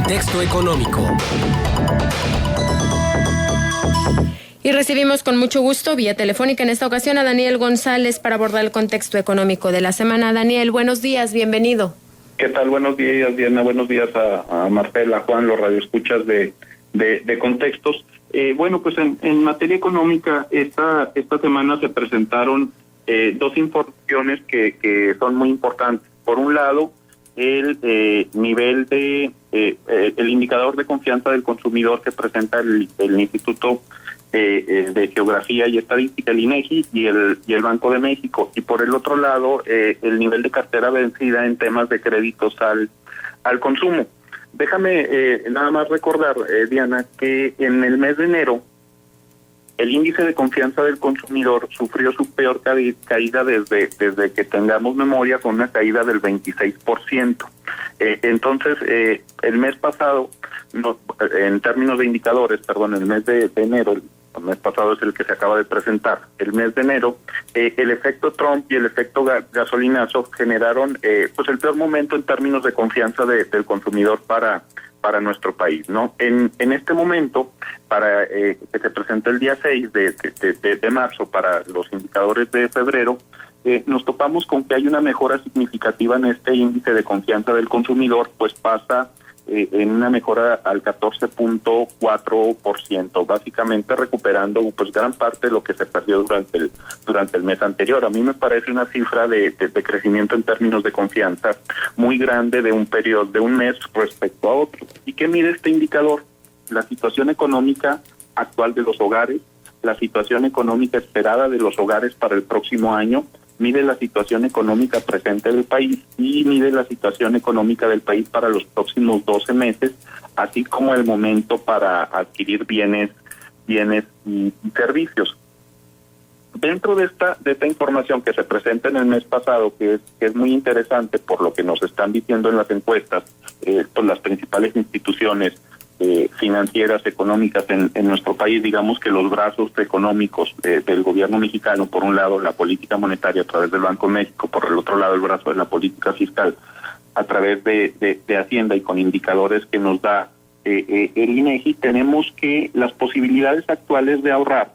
Contexto económico. Y recibimos con mucho gusto, vía telefónica en esta ocasión, a Daniel González para abordar el contexto económico de la semana. Daniel, buenos días, bienvenido. ¿Qué tal? Buenos días, Diana. Buenos días a Marcela, Juan, los radioescuchas de Contextos. Bueno, pues en materia económica, esta semana se presentaron dos informaciones que son muy importantes. Por un lado, el nivel el indicador de confianza del consumidor que presenta el Instituto de Geografía y Estadística, el INEGI, y el Banco de México. Y por el otro lado, el nivel de cartera vencida en temas de créditos al consumo. Déjame nada más recordar, Diana, que en el mes de enero el índice de confianza del consumidor sufrió su peor caída desde que tengamos memoria, con una caída del 26%. Entonces, el mes pasado, en términos de indicadores, el mes de enero, el mes pasado es el que se acaba de presentar, el mes de enero, el efecto Trump y el efecto gasolinazo generaron pues el peor momento en términos de confianza del consumidor para nuestro país, ¿no? En este momento, para que se presente el día 6 de marzo para los indicadores de febrero, nos topamos con que hay una mejora significativa en este índice de confianza del consumidor, pues pasa en una mejora al 14.4%, básicamente recuperando pues gran parte de lo que se perdió durante el mes anterior. A mí me parece una cifra de crecimiento en términos de confianza muy grande de un periodo de un mes respecto a otro. ¿Y qué mide este indicador? La situación económica actual de los hogares, la situación económica esperada de los hogares para el próximo año, mide la situación económica presente del país y mide la situación económica del país para los próximos 12 meses, así como el momento para adquirir bienes y servicios. Dentro de esta información que se presenta en el mes pasado, que es muy interesante por lo que nos están diciendo en las encuestas, pues las principales instituciones financieras, económicas en nuestro país, digamos que los brazos económicos del gobierno mexicano, por un lado la política monetaria a través del Banco de México, por el otro lado el brazo de la política fiscal a través de Hacienda y con indicadores que nos da el INEGI, tenemos que las posibilidades actuales de ahorrar,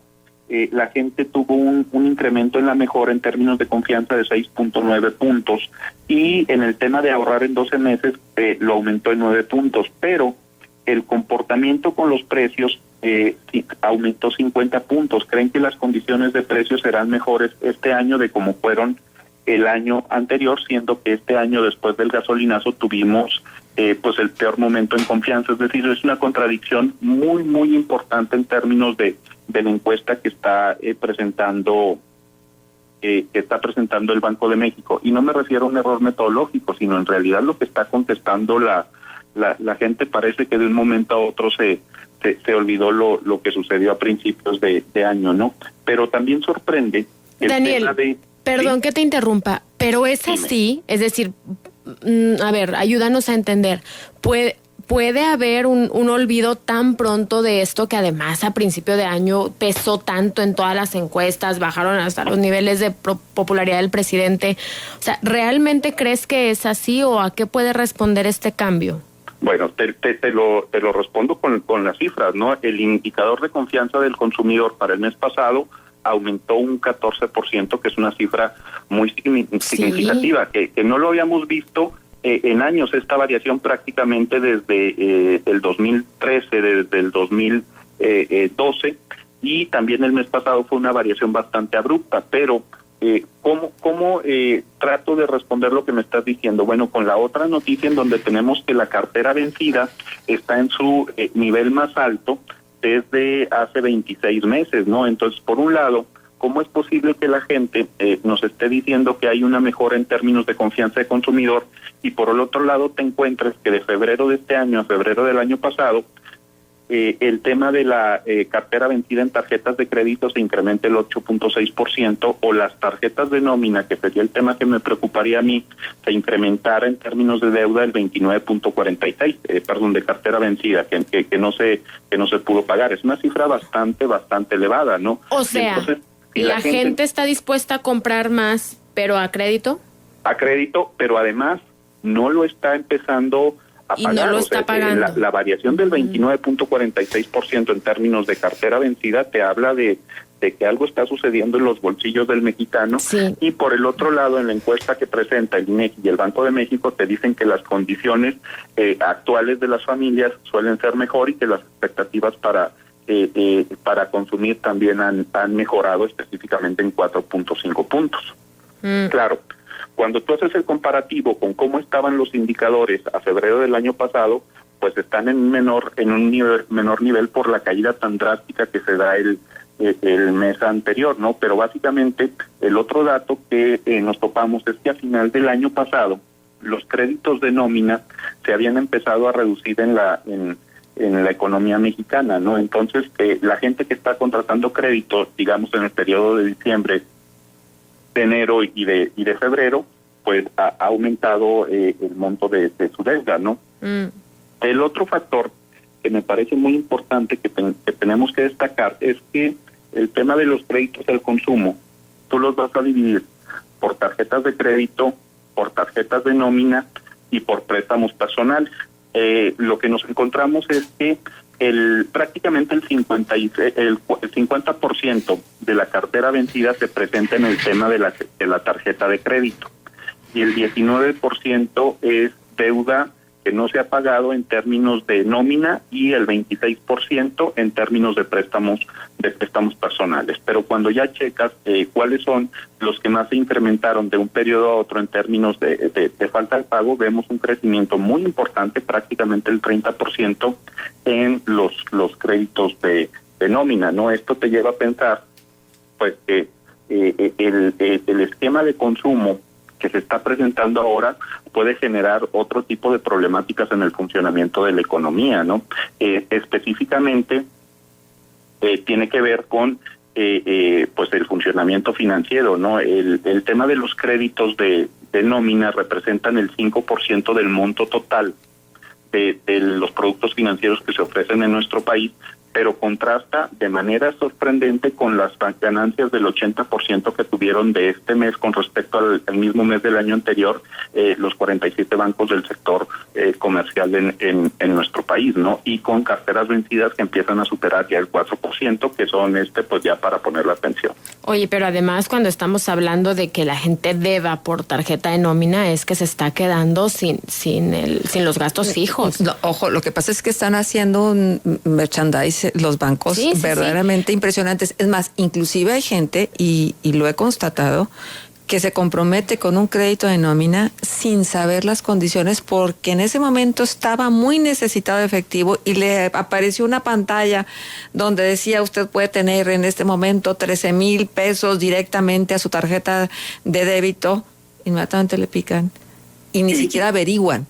la gente tuvo un incremento en la mejora en términos de confianza de 6.9 puntos y en el tema de ahorrar en 12 meses lo aumentó en 9 puntos, pero el comportamiento con los precios aumentó 50 puntos. ¿Creen que las condiciones de precios serán mejores este año de como fueron el año anterior, siendo que este año después del gasolinazo tuvimos pues el peor momento en confianza? Es decir, es una contradicción muy, muy importante en términos de la encuesta que está presentando el Banco de México. Y no me refiero a un error metodológico, sino en realidad lo que está contestando la gente parece que de un momento a otro se olvidó lo que sucedió a principios de año, ¿no? Pero también sorprende el Daniel, tema de... perdón que te interrumpa, pero es Dime. así, es decir, a ver, ayúdanos a entender, ¿puede haber un olvido tan pronto de esto que además a principio de año pesó tanto en todas las encuestas, bajaron hasta los niveles de popularidad del presidente? O sea, ¿realmente crees que es así o a qué puede responder este cambio? Bueno, te lo respondo con las cifras, ¿no? El indicador de confianza del consumidor para el mes pasado aumentó un 14%, que es una cifra muy significativa, que no lo habíamos visto en años, esta variación prácticamente desde el 2013, desde el 2012, y también el mes pasado fue una variación bastante abrupta, pero ¿cómo trato de responder lo que me estás diciendo? Bueno, con la otra noticia en donde tenemos que la cartera vencida está en su nivel más alto desde hace 26 meses, ¿no? Entonces, por un lado, ¿cómo es posible que la gente nos esté diciendo que hay una mejora en términos de confianza de consumidor y por el otro lado te encuentres que de febrero de este año a febrero del año pasado el tema de la cartera vencida en tarjetas de crédito se incrementa el 8.6% o las tarjetas de nómina, que sería el tema que me preocuparía a mí, se incrementara en términos de deuda el 29.46%, de cartera vencida, que no se pudo pagar? Es una cifra bastante elevada, ¿no? O sea, entonces, la gente está dispuesta a comprar más, pero ¿a crédito? A crédito, pero además no lo está empezando y no lo está pagando. La variación del 29.46% en términos de cartera vencida te habla de que algo está sucediendo en los bolsillos del mexicano. Sí. Y por el otro lado, en la encuesta que presenta el INEGI y el Banco de México, te dicen que las condiciones actuales de las familias suelen ser mejor y que las expectativas para consumir también han mejorado específicamente en 4.5 puntos. Claro, cuando tú haces el comparativo con cómo estaban los indicadores a febrero del año pasado, pues están en un menor nivel por la caída tan drástica que se da el mes anterior, ¿no? Pero básicamente el otro dato que nos topamos es que a final del año pasado los créditos de nómina se habían empezado a reducir en la economía mexicana, ¿no? Entonces, la gente que está contratando créditos, digamos en el periodo de diciembre, de enero y de febrero, pues ha aumentado el monto de su deuda, ¿no? El otro factor que me parece muy importante que tenemos que destacar es que el tema de los créditos al consumo, tú los vas a dividir por tarjetas de crédito, por tarjetas de nómina y por préstamos personales. Lo que nos encontramos es que prácticamente el 50% de la cartera vencida se presenta en el tema de la tarjeta de crédito y el 19% es deuda que no se ha pagado en términos de nómina y el 26% en términos de préstamos personales. Pero cuando ya checas cuáles son los que más se incrementaron de un periodo a otro en términos de falta de pago, vemos un crecimiento muy importante, prácticamente el 30% en los créditos de nómina, ¿no? Esto te lleva a pensar pues que el esquema de consumo que se está presentando ahora puede generar otro tipo de problemáticas en el funcionamiento de la economía, ¿no? Específicamente tiene que ver con pues el funcionamiento financiero, ¿no? El tema de los créditos de nómina representan el 5% del monto total de los productos financieros que se ofrecen en nuestro país, pero contrasta de manera sorprendente con las ganancias del 80% que tuvieron de este mes con respecto al mismo mes del año anterior, los 47 bancos del sector comercial en nuestro país, ¿no? Y con carteras vencidas que empiezan a superar ya el 4%, que son pues ya para poner la atención. Oye, pero además cuando estamos hablando de que la gente deba por tarjeta de nómina es que se está quedando sin los gastos fijos. No, ojo, lo que pasa es que están haciendo un merchandise los bancos verdaderamente impresionantes. Es más, inclusive hay gente, y lo he constatado, que se compromete con un crédito de nómina sin saber las condiciones porque en ese momento estaba muy necesitado de efectivo y le apareció una pantalla donde decía usted puede tener en este momento 13,000 pesos directamente a su tarjeta de débito. Inmediatamente le pican y ni siquiera averiguan.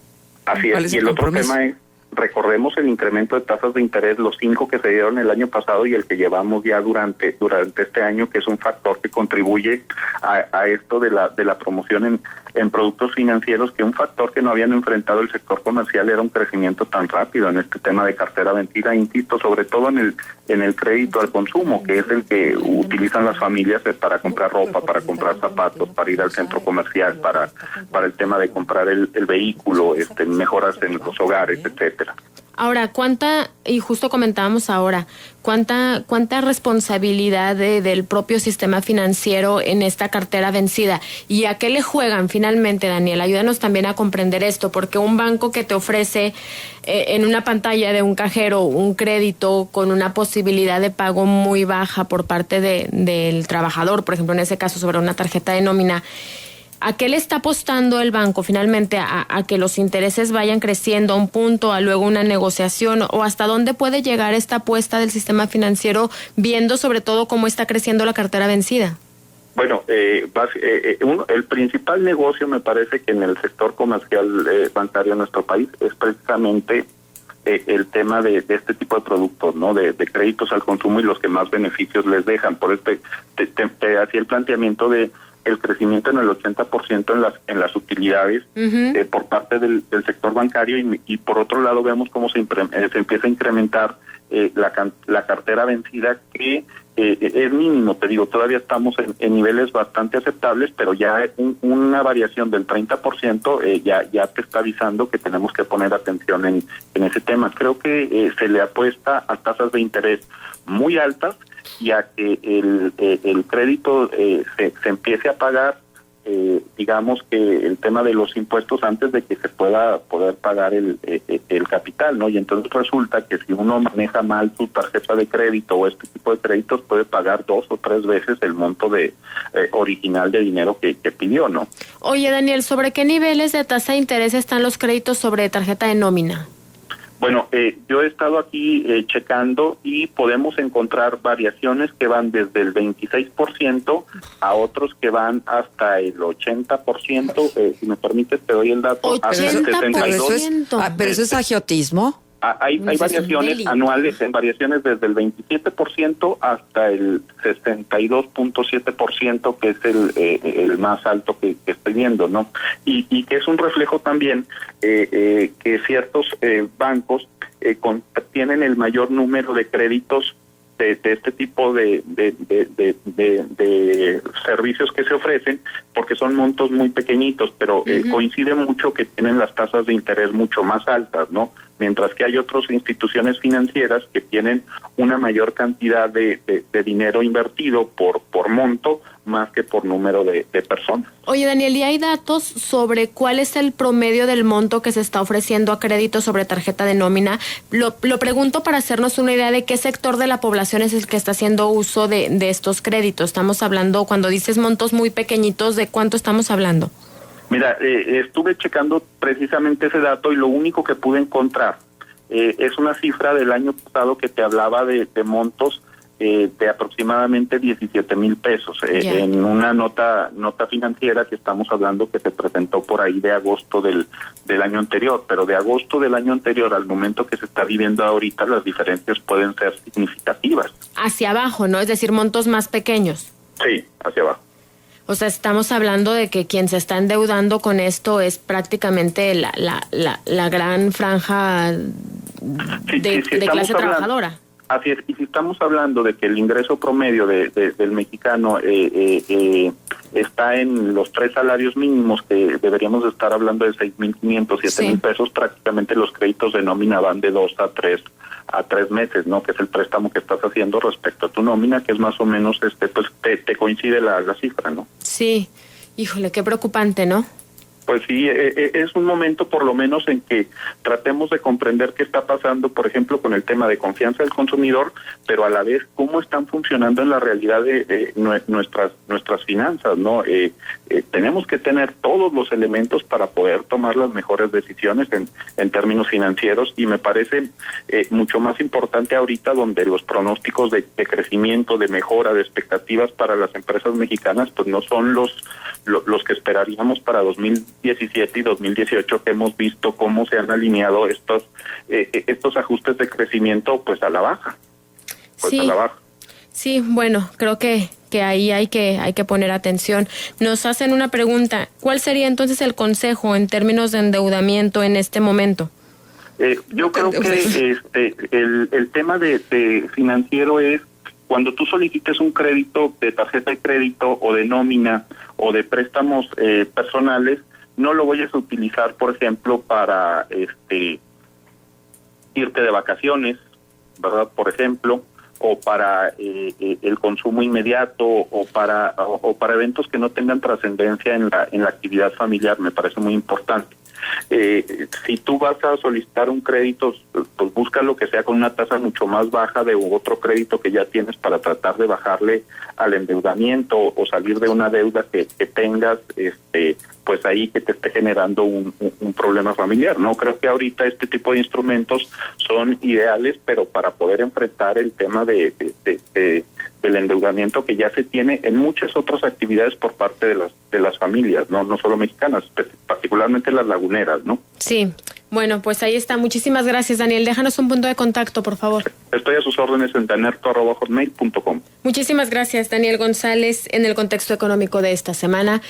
Así es, y el otro tema es, recordemos el incremento de tasas de interés, los 5 que se dieron el año pasado y el que llevamos ya durante este año, que es un factor que contribuye a esto de la promoción en productos financieros, que un factor que no habían enfrentado el sector comercial era un crecimiento tan rápido en este tema de cartera vencida, insisto, sobre todo en el crédito al consumo, que es el que utilizan las familias para comprar ropa, para comprar zapatos, para ir al centro comercial, para el tema de comprar el vehículo, mejoras en los hogares, etcétera. Ahora, y justo comentábamos ahora, cuánta responsabilidad del propio sistema financiero en esta cartera vencida y a qué le juegan finalmente, Daniel. Ayúdanos también a comprender esto, porque un banco que te ofrece en una pantalla de un cajero un crédito con una posibilidad de pago muy baja por parte del trabajador, por ejemplo, en ese caso sobre una tarjeta de nómina, ¿a qué le está apostando el banco finalmente? ¿A que los intereses vayan creciendo a un punto, a luego una negociación? ¿O hasta dónde puede llegar esta apuesta del sistema financiero, viendo sobre todo cómo está creciendo la cartera vencida? Bueno, el principal negocio me parece que en el sector comercial bancario de nuestro país es precisamente el tema de este tipo de productos, ¿no? De créditos al consumo y los que más beneficios les dejan. Por te hacía el planteamiento de el crecimiento en el 80% en las utilidades por parte del sector bancario y por otro lado vemos cómo se empieza a incrementar la cartera vencida, que es mínimo, te digo, todavía estamos en niveles bastante aceptables, pero ya una variación del 30% ya te está avisando que tenemos que poner atención en ese tema. Creo que se le apuesta a tasas de interés muy altas y a que el crédito se empiece a pagar, digamos que el tema de los impuestos antes de que se pueda poder pagar el capital, ¿no? Y entonces resulta que si uno maneja mal su tarjeta de crédito o este tipo de créditos, puede pagar 2 o 3 veces el monto de original de dinero que pidió, ¿no? Oye, Daniel, ¿sobre qué niveles de tasa de interés están los créditos sobre tarjeta de nómina? Bueno, yo he estado aquí checando y podemos encontrar variaciones que van desde el 26% a otros que van hasta el 80%. Si me permites, te doy el dato. 80%. Hasta el 62%. Pero eso es agiotismo. Hay variaciones anuales, en variaciones desde el 27% hasta el 62.7%, que es el más alto que estoy viendo, ¿no? Y que es un reflejo también que ciertos bancos tienen el mayor número de créditos de este tipo de servicios que se ofrecen, porque son montos muy pequeñitos, pero coincide mucho que tienen las tasas de interés mucho más altas, ¿no? Mientras que hay otras instituciones financieras que tienen una mayor cantidad de dinero invertido por monto, más que por número de personas. Oye, Daniel, ¿y hay datos sobre cuál es el promedio del monto que se está ofreciendo a crédito sobre tarjeta de nómina? Lo pregunto para hacernos una idea de qué sector de la población es el que está haciendo uso de estos créditos. Estamos hablando, cuando dices montos muy pequeñitos, ¿de cuánto estamos hablando? Mira, estuve checando precisamente ese dato y lo único que pude encontrar es una cifra del año pasado que te hablaba de montos de aproximadamente 17,000 pesos en una nota financiera que estamos hablando que se presentó por ahí de agosto del año anterior, pero de agosto del año anterior al momento que se está viviendo ahorita las diferencias pueden ser significativas. Hacia abajo, ¿no? Es decir, montos más pequeños. Sí, hacia abajo. O sea, estamos hablando de que quien se está endeudando con esto es prácticamente la gran franja de clase trabajadora. Así es, y si estamos hablando de que el ingreso promedio del mexicano está en los 3 salarios mínimos, que deberíamos estar hablando de 6,500, 7,000 pesos, prácticamente los créditos de nómina van de 2 a 3 meses, ¿no? Que es el préstamo que estás haciendo respecto a tu nómina, que es más o menos pues te coincide la cifra, ¿no? Sí, híjole, qué preocupante, ¿no? Pues sí, es un momento por lo menos en que tratemos de comprender qué está pasando, por ejemplo, con el tema de confianza del consumidor, pero a la vez cómo están funcionando en la realidad de nuestras finanzas, ¿no? Tenemos que tener todos los elementos para poder tomar las mejores decisiones en términos financieros, y me parece mucho más importante ahorita, donde los pronósticos de crecimiento, de mejora, de expectativas para las empresas mexicanas, pues no son los que esperaríamos para 2017 y 2018, que hemos visto cómo se han alineado estos ajustes de crecimiento pues a la baja. Sí. Sí, bueno, creo que ahí hay que poner atención. Nos hacen una pregunta, ¿cuál sería entonces el consejo en términos de endeudamiento en este momento? Yo creo que el tema de financiero es cuando tú solicites un crédito de tarjeta de crédito o de nómina o de préstamos personales, no lo vayas a utilizar, por ejemplo, para irte de vacaciones, ¿verdad? Por ejemplo, o para el consumo inmediato o para eventos que no tengan trascendencia en la actividad familiar. Me parece muy importante. Si tú vas a solicitar un crédito, pues busca lo que sea con una tasa mucho más baja de otro crédito que ya tienes, para tratar de bajarle al endeudamiento o salir de una deuda que tengas, pues ahí que te esté generando un problema familiar. No creo que ahorita este tipo de instrumentos son ideales, pero para poder enfrentar el tema del endeudamiento que ya se tiene en muchas otras actividades por parte de las familias, no solo mexicanas, particularmente las laguneras, ¿no? Sí. Bueno, pues ahí está. Muchísimas gracias, Daniel. Déjanos un punto de contacto, por favor. Estoy a sus órdenes en danerto@hotmail.com. Muchísimas gracias, Daniel González, en el contexto económico de esta semana.